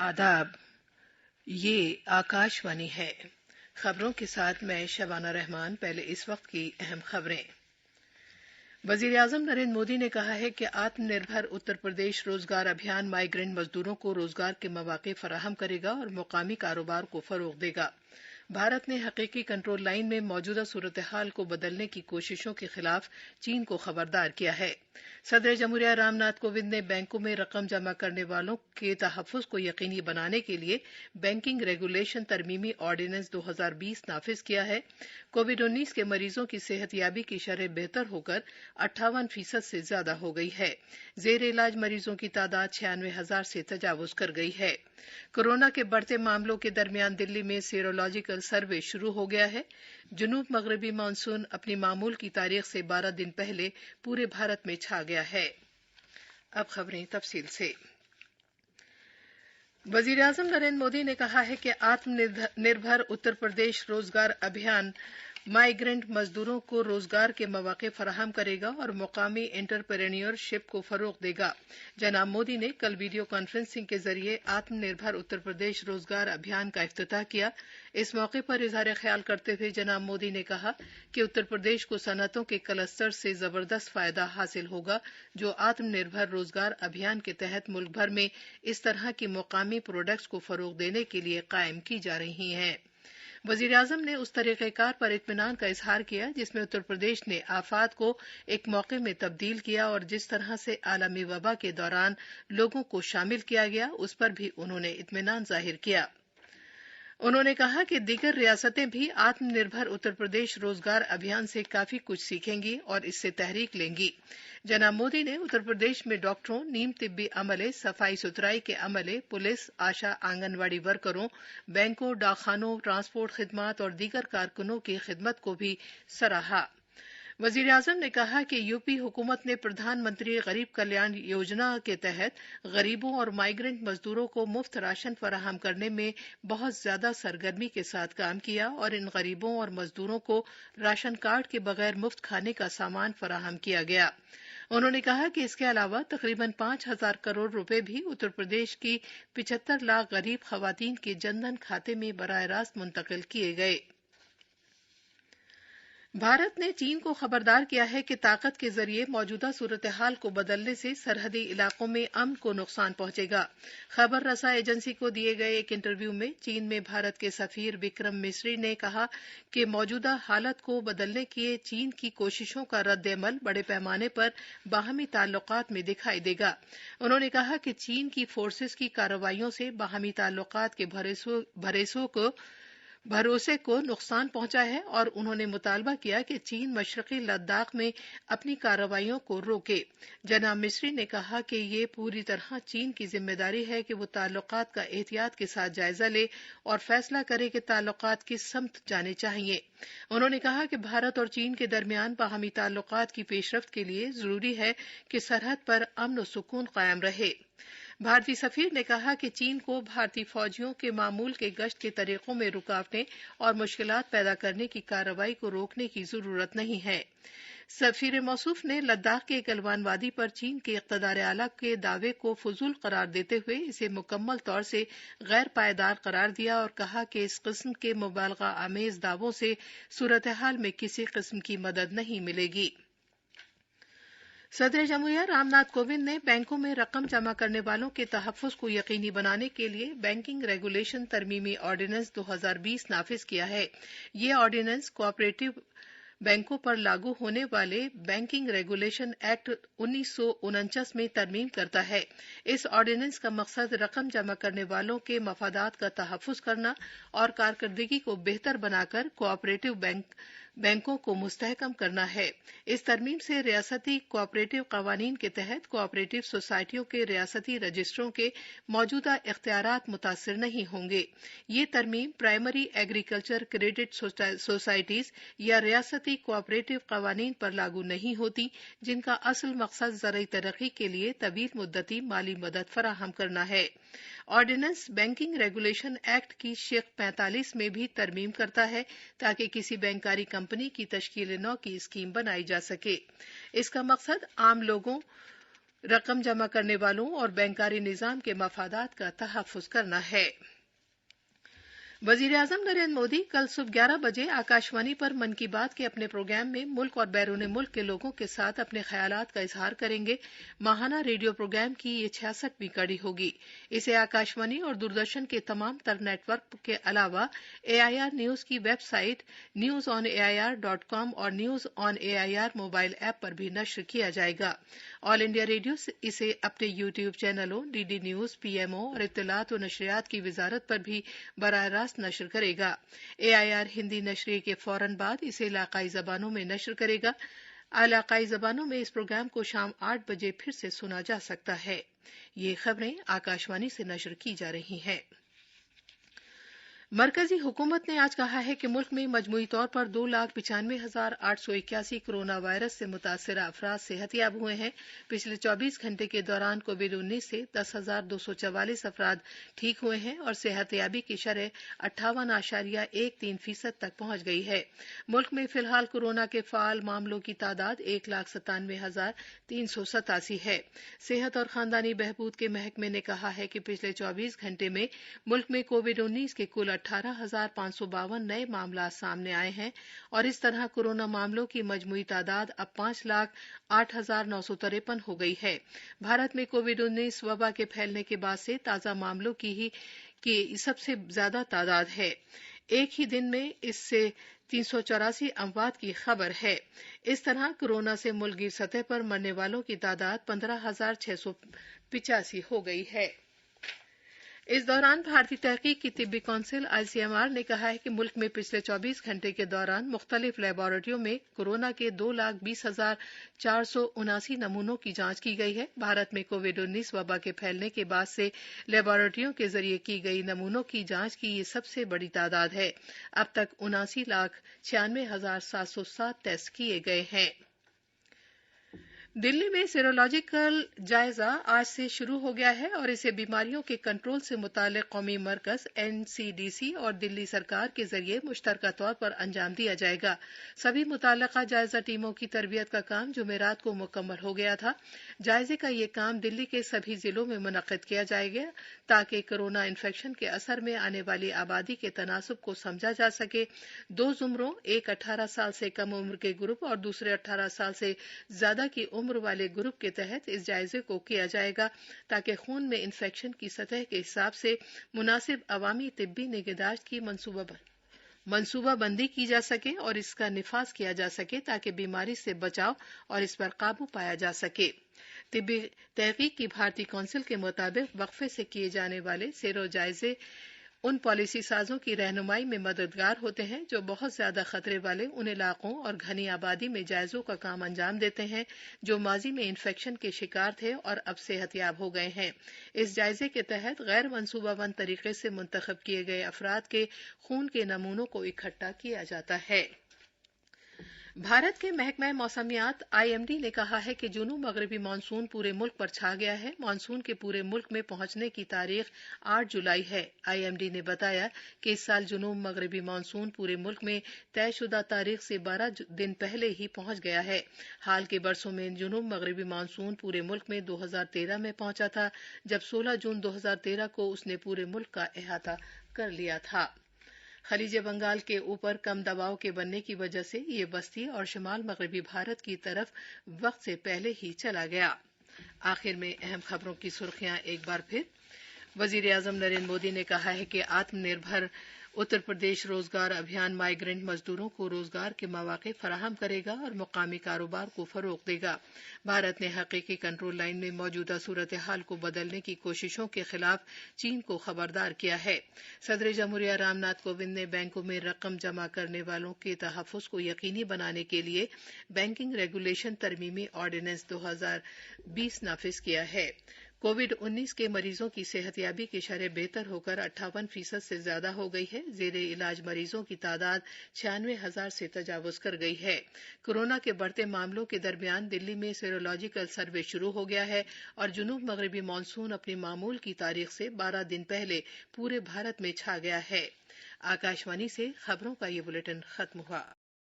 आदाब। ये आकाशवाणी है। खबरों के साथ मैं शबाना रहमान। पहले इस वक्त की अहम खबरें। वजीर आजम नरेंद्र मोदी ने कहा है कि आत्मनिर्भर उत्तर प्रदेश रोजगार अभियान माइग्रेंट मजदूरों को रोजगार के मौके फराहम करेगा और मुकामी कारोबार को फरोग देगा। भारत ने हकीकी कंट्रोल लाइन में मौजूदा सूरत हाल को बदलने की कोशिशों के खिलाफ चीन को खबरदार किया है। सदर जमहूरिया रामनाथ कोविंद ने बैंकों में रकम जमा करने वालों के तहफ्फुज को यकीनी बनाने के लिए बैंकिंग रेगुलेशन तरमीमी ऑर्डिनेंस 2020 नाफिज किया है। कोविड-19 के मरीजों की सेहतयाबी की शरह बेहतर होकर 58% से ज्यादा हो गई है। जेर इलाज मरीजों की तादाद 96,000 से तजावुज कर गई है। कोरोना के बढ़ते मामलों के दरमियान दिल्ली में सीरोलॉजिकल सर्वे शुरू हो गया है। जुनूब मगरबी मानसून अपनी मामूल की तारीख से 12 दिन पहले पूरे भारत में छा गया है। अब खबरें तफसील से। वजीर आजम नरेंद्र मोदी ने कहा है कि आत्मनिर्भर उत्तर प्रदेश रोजगार अभियान माइग्रेंट मजदूरों को रोजगार के मौके फराहम करेगा और मुकामी एंटरप्रेन्योरशिप को फरोग देगा। जनाब मोदी ने कल वीडियो कॉन्फ्रेंसिंग के जरिए आत्मनिर्भर उत्तर प्रदेश रोजगार अभियान का इफ्तिताह किया। इस मौके पर इजहार ख्याल करते हुए जनाब मोदी ने कहा कि उत्तर प्रदेश को सनअतों के क्लस्टर से जबरदस्त फायदा हासिल होगा, जो आत्मनिर्भर रोजगार अभियान के तहत मुल्क भर में इस तरह की मुकामी प्रोडक्ट्स को फरोग देने के लिए कायम की जा रही हैं। वजीर आजम ने उस तरीक़ेकार पर इत्मीनान का इजहार किया जिसमें उत्तर प्रदेश ने आफात को एक मौके में तब्दील किया और जिस तरह से आलमी वबा के दौरान लोगों को शामिल किया गया उस पर भी उन्होंने इत्मीनान जाहिर किया। उन्होंने कहा कि दीगर रियासतें भी आत्मनिर्भर उत्तर प्रदेश रोजगार अभियान से काफी कुछ सीखेंगी और इससे तहरीक लेंगी। जनाब मोदी ने उत्तर प्रदेश में डॉक्टरों, नीम तिब्बी अमले, सफाई सुथराई के अमले, पुलिस, आशा, आंगनवाड़ी वर्करों, बैंकों, डाकखानों, ट्रांसपोर्ट खिदमात और दीगर कारकुनों की खिदमत को भी सराहा। वजीर आजम ने कहा कि यूपी हुकूमत ने प्रधानमंत्री गरीब कल्याण योजना के तहत गरीबों और माइग्रेंट मजदूरों को मुफ्त राशन फराहम करने में बहुत ज्यादा सरगर्मी के साथ काम किया और इन गरीबों और मजदूरों को राशन कार्ड के बगैर मुफ्त खाने का सामान फराहम किया गया। उन्होंने कहा कि इसके अलावा तकरीबन 5,000 करोड़ रुपए भी उत्तर प्रदेश की 75 लाख गरीब खवातीन के जनधन खाते में बराह रास्त मुंतकिल किए गए। भारत ने चीन को खबरदार किया है कि ताकत के जरिए मौजूदा सूरत हाल को बदलने से सरहदी इलाकों में अमन को नुकसान पहुंचेगा। खबर रसा एजेंसी को दिए गए एक इंटरव्यू में चीन में भारत के सफीर विक्रम मिस्री ने कहा कि मौजूदा हालत को बदलने की चीन की कोशिशों का रद्द-ए-अमल बड़े पैमाने पर बाहमी ताल्लुकात में दिखाई देगा। उन्होंने कहा कि चीन की फोर्सेस की कार्रवाइयों से बाहमी ताल्लुकात के भरोसे को नुकसान पहुंचा है और उन्होंने मुतालबा किया कि चीन मशरकी लद्दाख में अपनी कार्रवाइयों को रोके। जनाब मिस्री ने कहा कि ये पूरी तरह चीन की जिम्मेदारी है कि वो ताल्लुकात का एहतियात के साथ जायजा ले और फैसला करे कि ताल्लुकात किस समत जाने चाहिए। उन्होंने कहा कि भारत और चीन के दरमियान बाहमी ताल्लुकात की पेशरफ्त के लिए जरूरी है कि सरहद पर अमन और सुकून कायम रहे। भारतीय सफीर ने कहा कि चीन को भारतीय फौजियों के मामूल के गश्त के तरीकों में रुकावटें और मुश्किलात पैदा करने की कार्रवाई को रोकने की जरूरत नहीं है। सफीर मौसूफ ने लद्दाख के गलवान वादी पर चीन के इक़्तिदार आला के दावे को फजूल करार देते हुए इसे मुकम्मल तौर से गैर पायदार करार दिया और कहा कि इस किस्म के मुबालगा आमेज दावों से सूरत हाल में किसी किस्म की मदद नहीं मिलेगी। सदर जमहूरिया रामनाथ कोविंद ने बैंकों में रकम जमा करने वालों के तहफ्फुज को यकीनी बनाने के लिए बैंकिंग रेगुलेशन तरमीमी ऑर्डिनेंस 2020 नाफिज किया है। ये ऑर्डिनेंस कोऑपरेटिव बैंकों पर लागू होने वाले बैंकिंग रेगुलेशन एक्ट 1949 में तरमीम करता है। इस ऑर्डिनेंस का मकसद रकम जमा करने वालों के मफादात का तहफ्फुज करना और कारकर्दगी को बेहतर बनाकर कोऑपरेटिव बैंकों को मुस्तहकम करना है। इस तरमीम से रियासती कोऑपरेटिव कवानीन के तहत कोऑपरेटिव सोसाइटियों के रियासती रजिस्ट्रों के मौजूदा इख्तियारात मुतासिर नहीं होंगे। ये तरमीम प्राइमरी एग्रीकल्चर क्रेडिट सोसाइटीज या रियासती कोऑपरेटिव कवानीन पर लागू नहीं होती, जिनका असल मकसद ज़राई तरक्की के लिए तवील मुद्दती माली मदद फराहम करना है। ऑर्डिनेंस बैंकिंग रेगुलेशन एक्ट की शेख 45 में भी तरमीम करता है ताकि किसी बैंकारी कंपनी की तश्कील नौ की स्कीम बनाई जा सके। इसका मकसद आम लोगों रकम जमा करने वालों और बैंकारी निजाम के मफादात का तहफ़्फ़ुज़ करना है। वज़ीर आज़म नरेंद्र मोदी कल सुबह 11 बजे आकाशवाणी पर मन की बात के अपने प्रोग्राम में मुल्क और बैरून मुल्क के लोगों के साथ अपने ख्यालात का इजहार करेंगे। माहाना रेडियो प्रोग्राम की ये 66वीं कड़ी होगी। इसे आकाशवाणी और दूरदर्शन के तमाम तर नेटवर्क के अलावा AIR न्यूज़ की वेबसाइट newsonair.com और news on AIR mobile app पर भी नश्र किया जाएगा। ऑल इंडिया रेडियो इसे अपने यूट्यूब चैनलों DD न्यूज़, PMO और इत्तलात व नशरियात की वजारत पर भी बराह रास्त नश्र करेगा। AIR हिंदी नशरिए के फौरन बाद इसे इलाकाई जबानों में नश्र करेगा। इलाकाई जबानों में इस प्रोग्राम को शाम 8 बजे फिर से सुना जा सकता है। ये खबरें आकाशवाणी से नश्र की जा रही हैं। मरकजी हुकूमत ने आज कहा है कि मुल्क में मजमूई तौर पर 2,95,881 कोरोना वायरस से मुतासर अफराद सेहतयाब हुए हैं। पिछले 24 घंटे के दौरान कोविड-19 से 10,244 अफराद ठीक हुए हैं और सेहतयाबी की शरह 58.13% तक पहुंच गई है। मुल्क में फिलहाल कोरोना के फाल मामलों की तादाद 1,97,387 है। सेहत और खानदानी बहबूद के महकमे ने कहा है कि पिछले 24 घंटे में मुल्क में कोविड-19 के कुल 18,552 नए मामला सामने आए हैं और इस तरह कोरोना मामलों की मजमूई तादाद अब 5,08,953 हो गई है। भारत में कोविड-19 वबा के फैलने के बाद से ताज़ा मामलों की सबसे ज्यादा तादाद है। एक ही दिन में इससे 384 अमवात की खबर है। इस तरह कोरोना से मुल्की सतह पर मरने वालों की तादाद 15,685 हो गई है। इस दौरान भारतीय तहकीक की तिब्बी कौंसिल ICMR ने कहा है कि मुल्क में पिछले 24 घंटे के दौरान मुख्तलिफ लैबोरेटरियों में कोरोना के 2,20,479 नमूनों की जांच की गई है। भारत में कोविड-19 वबा के फैलने के बाद से लैबोरेटरियों के जरिए की गई नमूनों की जांच की ये सबसे बड़ी तादाद है। अब तक 79,96,707 टेस्ट किए गए हैं। दिल्ली में सीरोलॉजिकल जायजा आज से शुरू हो गया है और इसे बीमारियों के कंट्रोल से मुताल्लिक कौमी मरकज NCDC और दिल्ली सरकार के जरिए मुश्तरका तौर पर अंजाम दिया जाएगा। सभी मुताल्लिका जायजा टीमों की तरबियत का काम जुमेरात को मुकम्मल हो गया था। जायजे का ये काम दिल्ली के सभी जिलों में मुनक्किद किया जाएगा ताकि कोरोना इन्फेक्शन के असर में आने वाली आबादी के तनासुब को समझा जा सके। दो जुमरों, एक 18 साल से कम उम्र के ग्रुप और दूसरे 18 साल से ज्यादा की उम्र वाले ग्रुप के तहत इस जायजे को किया जाएगा ताकि खून में इन्फेक्शन की सतह के हिसाब से मुनासिब अवामी तिब्बी निगहदाश्त की मंसूबाबंदी की जा सके और इसका निफाज किया जा सके ताकि बीमारी से बचाव और इस पर काबू पाया जा सके। तिब्बी तहकीक की भारतीय कौंसिल के मुताबिक वक्फे से किए जाने वाले सेरो जायजे उन पॉलिसी साजों की रहनुमाई में मददगार होते हैं जो बहुत ज्यादा खतरे वाले उन इलाकों और घनी आबादी में जायजों का काम अंजाम देते हैं जो माजी में इन्फेक्शन के शिकार थे और अब सेहतयाब हो गए हैं। इस जायजे के तहत गैर मंसूबाबंद तरीके से मुंतखब किए गए अफराद के खून के नमूनों को इकट्ठा किया जाता है। भारत के महकमा मौसमियात IMD ने कहा है कि जुनूब मगरबी मानसून पूरे मुल्क पर छा गया है। मानसून के पूरे मुल्क में पहुंचने की तारीख 8 जुलाई है। IMD ने बताया कि इस साल जुनूब मगरबी मानसून पूरे मुल्क में तयशुदा तारीख से 12 दिन पहले ही पहुंच गया है। हाल के बरसों में जुनूब मगरबी मानसून पूरे मुल्क में 2013 में पहुंचा था, जब 16 जून 2013 को उसने पूरे मुल्क का अहाता कर लिया था। खलीज बंगाल के ऊपर कम दबाव के बनने की वजह से ये बस्ती और शिमाल मगरबी भारत की तरफ वक्त से पहले ही चला गया। आखिर में अहम खबरों की सुर्खियां एक बार फिर। वजीर आजम नरेंद्र मोदी ने कहा है कि आत्मनिर्भर उत्तर प्रदेश रोजगार अभियान माइग्रेंट मजदूरों को रोजगार के मौके फराहम करेगा और मुकामी कारोबार को फरोग देगा। भारत ने हकीकी कंट्रोल लाइन में मौजूदा सूरत हाल को बदलने की कोशिशों के खिलाफ चीन को खबरदार किया है। सदर जमहूरिया रामनाथ कोविंद ने बैंकों में रकम जमा करने वालों के तहफ़्फ़ुज़ को यकीनी बनाने के लिए बैंकिंग रेगुलेशन तरमीमी ऑर्डिनेंस 2020 नाफिज किया है। कोविड-19 के मरीजों की सेहतयाबी की शरह बेहतर होकर 58% से ज्यादा हो गई है। जेरे इलाज मरीजों की तादाद 96,000 से तजावुज कर गई है। कोरोना के बढ़ते मामलों के दरमियान दिल्ली में सीरोलॉजिकल सर्वे शुरू हो गया है और जुनूब मगरबी मानसून अपनी मामूल की तारीख से 12 दिन पहले पूरे भारत में छा गया है। आकाशवाणी से खबरों का ये बुलेटिन खत्म हुआ।